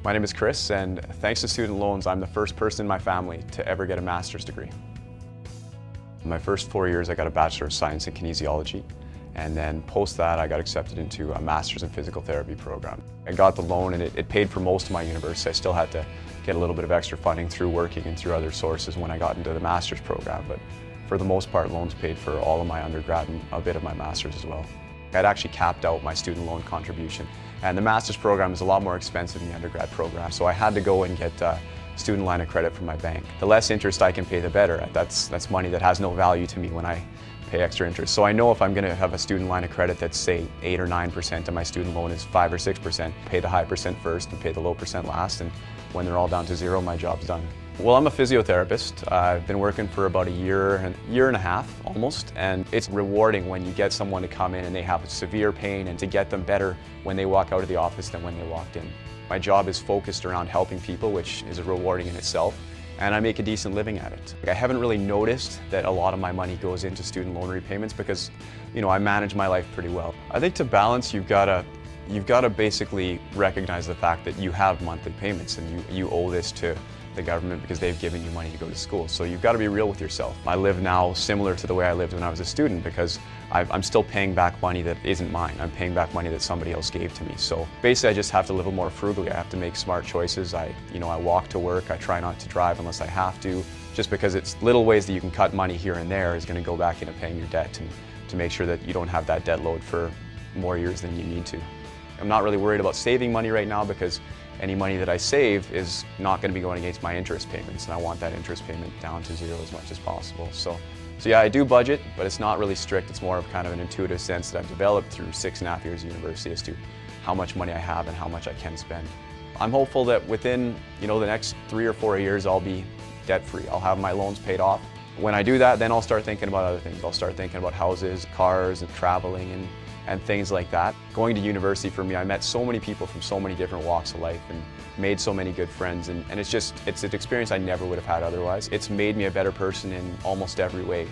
My name is Chris, and thanks to student loans, I'm the first person in my family to ever get a master's degree. In my first 4 years, I got a Bachelor of Science in Kinesiology, and then post that, I got accepted into a Master's in Physical Therapy program. I got the loan, and it paid for most of my university. I still had to get a little bit of extra funding through working and through other sources when I got into the master's program, but for the most part, loans paid for all of my undergrad and a bit of my master's as well. I'd actually capped out my student loan contribution, and the master's program is a lot more expensive than the undergrad program, so I had to go and get a student line of credit from my bank. The less interest I can pay, the better. That's money that has no value to me when I pay extra interest. So I know if I'm going to have a student line of credit that's, say, 8 or 9% and my student loan is 5 or 6%, pay the high percent first and pay the low percent last, and when they're all down to zero, my job's done. Well, I'm a physiotherapist. I've been working for about a year and a half almost, and it's rewarding when you get someone to come in and they have severe pain and to get them better when they walk out of the office than when they walked in. My job is focused around helping people, which is rewarding in itself, and I make a decent living at it. I haven't really noticed that a lot of my money goes into student loan repayments because, I manage my life pretty well. I think to balance, you've got to basically recognize the fact that you have monthly payments and you owe this to the government because they've given you money to go to school. So you've got to be real with yourself. I live now similar to the way I lived when I was a student because I'm still paying back money that isn't mine. I'm paying back money that somebody else gave to me. So basically I just have to live a little more frugally. I have to make smart choices. I walk to work. I try not to drive unless I have to, just because it's little ways that you can cut money here and there is going to go back into paying your debt and to make sure that you don't have that debt load for more years than you need to. I'm not really worried about saving money right now because any money that I save is not going to be going against my interest payments, and I want that interest payment down to zero as much as possible. So yeah, I do budget, but it's not really strict. It's more of kind of an intuitive sense that I've developed through 6.5 years of university as to how much money I have and how much I can spend. I'm hopeful that within the next 3 or 4 years I'll be debt-free. I'll have my loans paid off. When I do that, then I'll start thinking about other things. I'll start thinking about houses, cars, and traveling and things like that. Going to university for me, I met so many people from so many different walks of life and made so many good friends, and it's an experience I never would have had otherwise. It's made me a better person in almost every way.